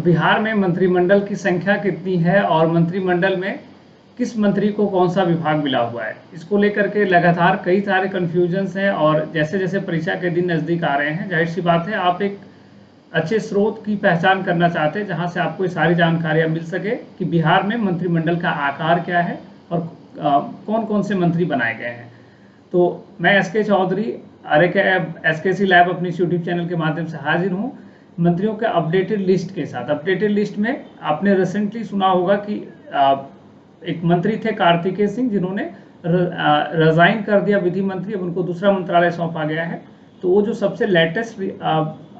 बिहार में मंत्रिमंडल की संख्या कितनी है और मंत्रिमंडल में किस मंत्री को कौन सा विभाग मिला हुआ है, इसको लेकर के लगातार कई सारे कन्फ्यूजन्स हैं। और जैसे जैसे परीक्षा के दिन नज़दीक आ रहे हैं, जाहिर सी बात है आप एक अच्छे स्रोत की पहचान करना चाहते हैं जहां से आपको ये सारी जानकारियां मिल सके कि बिहार में मंत्रिमंडल का आकार क्या है और कौन कौन से मंत्री बनाए गए हैं। तो मैं एसके चौधरी एसकेसी लैब अपनी यूट्यूब चैनल के माध्यम से हाजिर हूँ मंत्रियों के अपडेटेड लिस्ट के साथ। अपडेटेड लिस्ट में आपने रिसेंटली सुना होगा कि एक मंत्री थे कार्तिकेय सिंह, जिन्होंने रिजाइन कर दिया विधि मंत्री, अब उनको दूसरा मंत्रालय सौंपा गया है। तो वो जो सबसे लेटेस्ट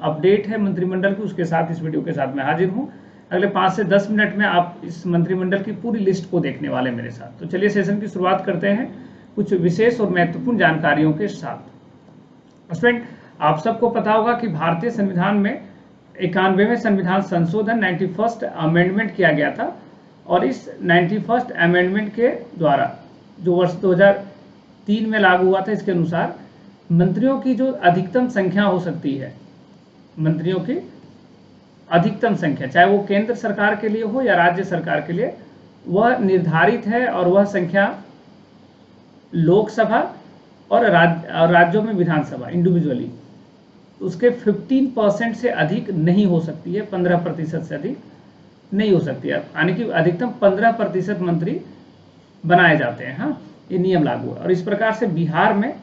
अपडेट है मंत्रिमंडल की, उसके साथ इस वीडियो के साथ मैं हाजिर हूँ। अगले 5 से 10 मिनट में आप इस मंत्रिमंडल की पूरी लिस्ट को देखने वाले मेरे साथ। तो चलिए सेशन की शुरुआत करते हैं कुछ विशेष और महत्वपूर्ण जानकारियों के साथ। स्टूडेंट, आप सबको पता होगा कि भारतीय संविधान में 91वें संविधान संशोधन 91st अमेंडमेंट किया गया था और इस 91st अमेंडमेंट के द्वारा जो वर्ष 2003 में लागू हुआ था, इसके अनुसार मंत्रियों की जो अधिकतम संख्या हो सकती है, मंत्रियों की अधिकतम संख्या चाहे वो केंद्र सरकार के लिए हो या राज्य सरकार के लिए, वह निर्धारित है और वह संख्या लोकसभा और राज्यों में विधानसभा इंडिविजुअली उसके 15% से अधिक नहीं हो सकती है, 15% से अधिक नहीं हो सकती है। यानी कि अधिकतम 15% मंत्री बनाए जाते हैं। हाँ, ये नियम लागू है। और इस प्रकार से बिहार में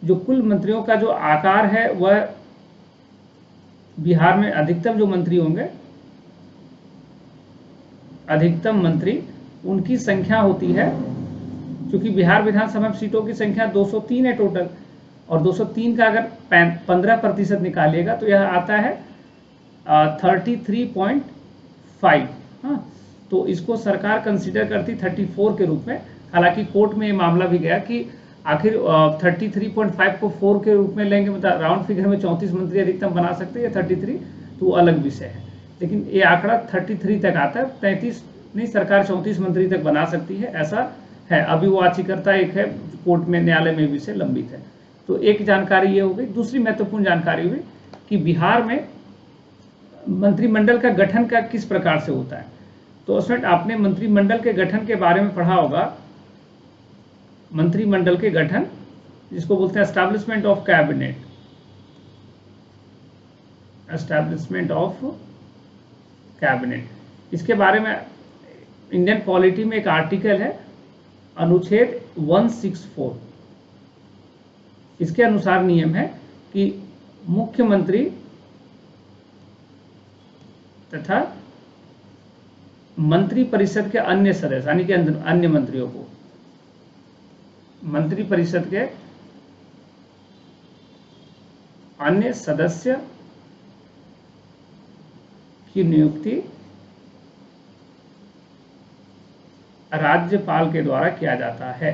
जो कुल मंत्रियों का जो आकार है, वह बिहार में अधिकतम जो मंत्री होंगे, अधिकतम मंत्री उनकी संख्या होती है, क्योंकि बिहार विधानसभा में सीटों की संख्या 203 है टोटल, और 203 का अगर 15% निकालिएगा तो यह आता है 33.5। हाँ, तो इसको सरकार कंसीडर करती 34 के रूप में। हालांकि कोर्ट में ये मामला भी गया कि आखिर 33.5 को 4 के रूप में लेंगे, मतलब राउंड फिगर में 34 मंत्री अधिकतम बना सकते हैं, 33, तो वो अलग विषय है। लेकिन ये आंकड़ा 33 तक आता है, 33 नहीं, सरकार 34 मंत्री तक बना सकती है, ऐसा है। अभी वो याचिकर्ता एक है, कोर्ट में न्यायालय में विषय लंबित है। तो एक जानकारी ये हो गई। दूसरी महत्वपूर्ण जानकारी हुई कि बिहार में मंत्रिमंडल का गठन का किस प्रकार से होता है। तो उसमें आपने मंत्रिमंडल के गठन के बारे में पढ़ा होगा। मंत्रिमंडल के गठन, जिसको बोलते हैं establishment of cabinet, establishment of cabinet, इसके बारे में इंडियन पॉलिटी में एक आर्टिकल है, अनुच्छेद 164। इसके अनुसार नियम है कि मुख्यमंत्री तथा मंत्री परिषद के अन्य सदस्य, यानी कि अन्य मंत्रियों को, मंत्री परिषद के अन्य सदस्य की नियुक्ति राज्यपाल के द्वारा किया जाता है।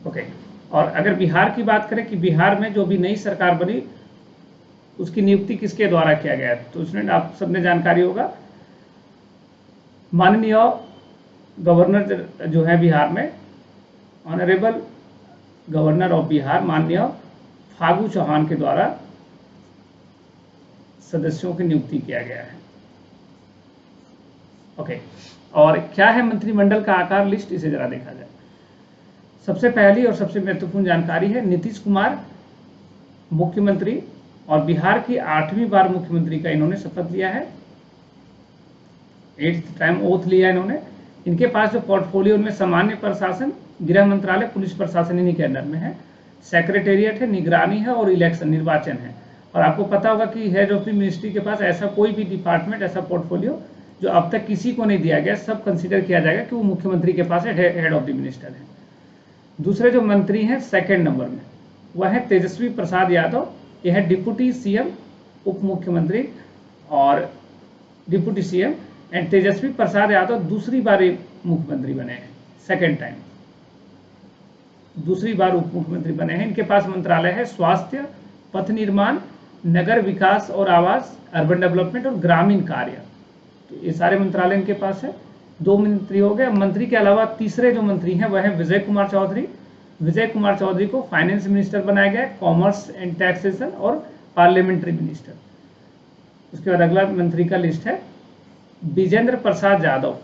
ओके। और अगर बिहार की बात करें कि बिहार में जो भी नई सरकार बनी, उसकी नियुक्ति किसके द्वारा किया गया है, तो उसमें आप सबने जानकारी होगा, माननीय गवर्नर जो है बिहार में, ऑनरेबल गवर्नर ऑफ बिहार माननीय फागू चौहान के द्वारा सदस्यों की नियुक्ति किया गया है। ओके। और क्या है मंत्रिमंडल का आकार लिस्ट, इसे जरा देखा जाए। सबसे पहली और सबसे महत्वपूर्ण जानकारी है, नीतीश कुमार मुख्यमंत्री, और बिहार की 8वीं बार मुख्यमंत्री का इन्होंने शपथ लिया है, 8th टाइम ओथ लिया इन्होंने। इनके पास जो पोर्टफोलियो, उनमें सामान्य प्रशासन, गृह मंत्रालय, पुलिस प्रशासन इन्हीं के अंडर में है, सेक्रेटेरिएट है, निगरानी है और इलेक्शन निर्वाचन है। और आपको पता होगा कि हेड ऑफ द मिनिस्ट्री के पास ऐसा कोई भी डिपार्टमेंट, ऐसा पोर्टफोलियो जो अब तक किसी को नहीं दिया गया, सब कंसिडर किया जाएगा कि वो मुख्यमंत्री के पास है, हेड ऑफ द मिनिस्टर है। दूसरे जो मंत्री हैं सेकंड नंबर में, वह है तेजस्वी प्रसाद यादव, यह है डिप्टी सीएम, उप मुख्यमंत्री और deputy CM. And Tejashwi Prasad Yadav दूसरी बार मुख्यमंत्री बने हैं, सेकेंड टाइम दूसरी बार उप मुख्यमंत्री बने हैं। इनके पास मंत्रालय है स्वास्थ्य, पथ निर्माण, नगर विकास और आवास, अर्बन डेवलपमेंट और ग्रामीण कार्य, तो ये सारे मंत्रालय इनके पास है। 2 मंत्री हो गए। मंत्री के अलावा तीसरे जो मंत्री हैं वह है विजय कुमार चौधरी। विजय कुमार चौधरी को फाइनेंस मिनिस्टर बनाया गया है, कॉमर्स एंड टैक्सेशन और पार्लियामेंट्री मिनिस्टर। उसके बाद अगला मंत्री का लिस्ट है विजेंद्र प्रसाद यादव,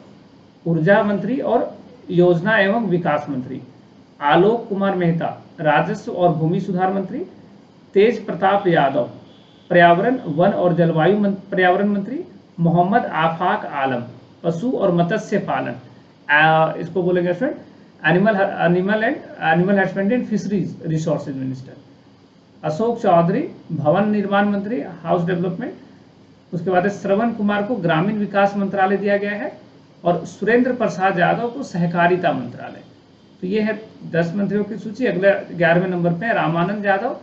ऊर्जा मंत्री और योजना एवं विकास मंत्री। आलोक कुमार मेहता, राजस्व और भूमि सुधार मंत्री। तेज प्रताप यादव, पर्यावरण वन और जलवायु पर्यावरण मंत्री। मोहम्मद आफाक आलम, पशु और मत्स्य पालन, इसको बोलेंगे animal husbandry and fisheries resources minister. Ashok Choudhary, भवन निर्माण मंत्री, हाउस डेवलपमेंट। उसके बाद श्रवण कुमार को ग्रामीण विकास मंत्रालय दिया गया है और सुरेंद्र प्रसाद यादव को सहकारिता मंत्रालय। तो ये है 10 मंत्रियों की सूची। अगले 11वें नंबर पे रामानंद यादव,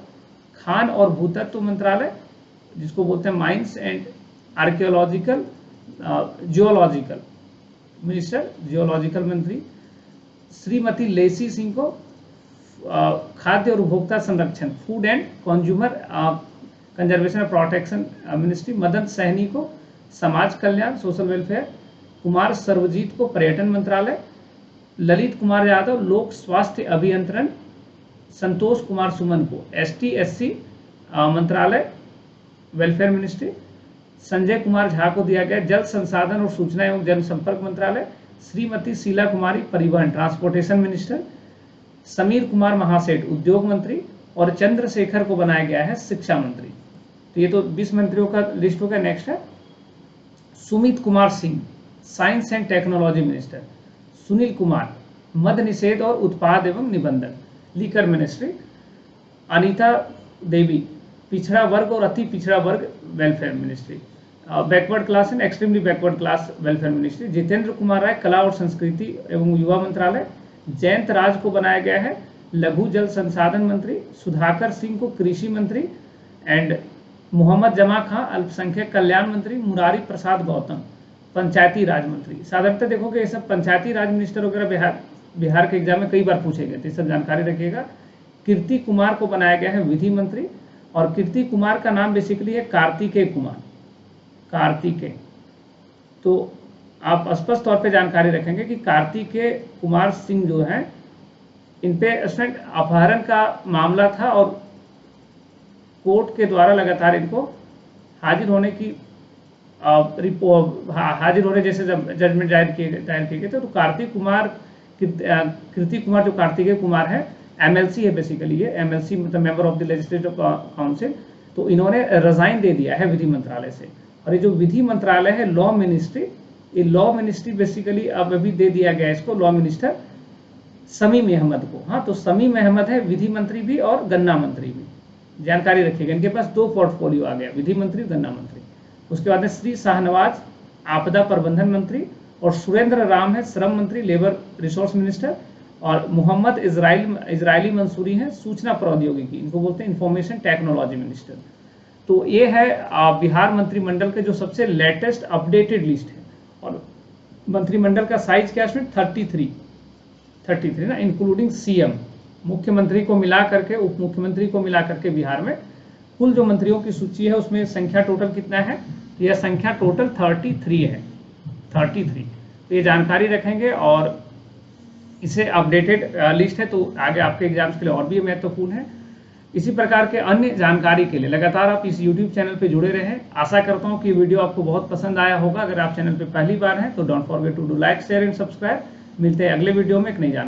खान और भूतत्व मंत्रालय, जिसको बोलते हैं mines and archaeological geological minister, geological मंत्री। श्रीमती लेसी सिंह को खाद्य और उपभोक्ता संरक्षण, फूड एंड कंज्यूमर कंजर्वेशन और प्रोटेक्शन मिनिस्ट्री। मदन सहनी को समाज कल्याण, सोशल वेलफेयर। कुमार सर्वजीत को पर्यटन मंत्रालय। ललित कुमार यादव, लोक स्वास्थ्य अभियंत्रण। संतोष कुमार सुमन को ST/SC मंत्रालय, वेलफेयर मिनिस्ट्री। संजय कुमार झा को दिया गया जल संसाधन और सूचना एवं जनसंपर्क मंत्रालय। श्रीमती शीला कुमारी, परिवहन ट्रांसपोर्टेशन मिनिस्टर। समीर कुमार महासेठ, उद्योग मंत्री। और चंद्रशेखर को बनाया गया है शिक्षा मंत्री। तो ये तो 20 मंत्रियों का लिस्ट हो गया। नेक्स्ट है Sumit Kumar Singh, science and technology minister. Sunil Kumar, मद निषेध और उत्पाद एवं निबंधन, लीकर मिनिस्ट्री। अनीता देवी, पिछड़ा वर्ग और अति पिछड़ा वर्ग, welfare ministry. Backward class and extremely backward class, welfare ministry. Jitendra Kumar Rai, कला और संस्कृति एवं युवा मंत्रालय। जयंत राज को बनाया गया है लघु जल संसाधन मंत्री। सुधाकर सिंह को कृषि मंत्री। एंड मोहम्मद जमा खां, अल्पसंख्यक कल्याण मंत्री। मुरारी प्रसाद गौतम, पंचायती राज मंत्री। साधारणतः देखोगे ये सब पंचायती राज मिनिस्टर वगैरह बिहार के एग्जाम में कई बार पूछे गए थे, सब जानकारी रखिएगा। कीर्ति कुमार को बनाया गया है विधि मंत्री। और कीर्ति कुमार का नाम बेसिकली है कार्तिकेय कुमार, कार्तिकेय। तो आप स्पष्ट तौर पे जानकारी रखेंगे कि कार्तिकेय कुमार सिंह जो है, इन पे अपहरण का मामला था और कोर्ट के द्वारा लगातार इनको हाजिर होने की हाजिर होने जैसे जजमेंट दायर किए गए थे। तो कीर्ति कुमार जो कार्तिकेय कुमार है, MLC है बेसिकली, ये MLC मतलब member of the legislative council. तो इन्होंने रिजाइन दे दिया है विधि मंत्रालय से। और ये जो विधि मंत्रालय है, लॉ मिनिस्ट्री, ये लॉ मिनिस्ट्री बेसिकली अब अभी दे दिया गया इसको लॉ मिनिस्टर समीम अहमद को। हाँ, तो समीम अहमद है विधि मंत्री भी और गन्ना मंत्री भी, जानकारी रखिएगा। इनके पास 2 पोर्टफोलियो आ गया, विधि मंत्री, गन्ना मंत्री। उसके बाद में श्री शाहनवाज, आपदा प्रबंधन मंत्री। और सुरेंद्र राम है श्रम मंत्री, लेबर रिसोर्स मिनिस्टर। और मोहम्मद इजराइली मंसूरी है सूचना प्रौद्योगिकी, इनको बोलते हैं इंफॉर्मेशन टेक्नोलॉजी मिनिस्टर। तो ये है बिहार मंत्रिमंडल के जो सबसे लेटेस्ट अपडेटेड लिस्ट है। और मंत्रिमंडल का साइज क्या है इसमें, 33 ना, इंक्लूडिंग CM, मुख्यमंत्री को मिला करके, उप मुख्यमंत्री को मिला करके बिहार में कुल जो मंत्रियों की सूची है उसमें संख्या टोटल कितना है, यह संख्या टोटल 33 है, 33। तो ये जानकारी रखेंगे और इसे अपडेटेड लिस्ट है, तो आगे आपके एग्जाम्स के लिए और भी महत्वपूर्ण है। इसी प्रकार के अन्य जानकारी के लिए लगातार आप इस YouTube चैनल पे जुड़े रहें। आशा करता हूँ कि वीडियो आपको बहुत पसंद आया होगा। अगर आप चैनल पे पहली बार हैं तो don't forget to do like, share and subscribe. मिलते हैं अगले वीडियो में एक नई जानकारी।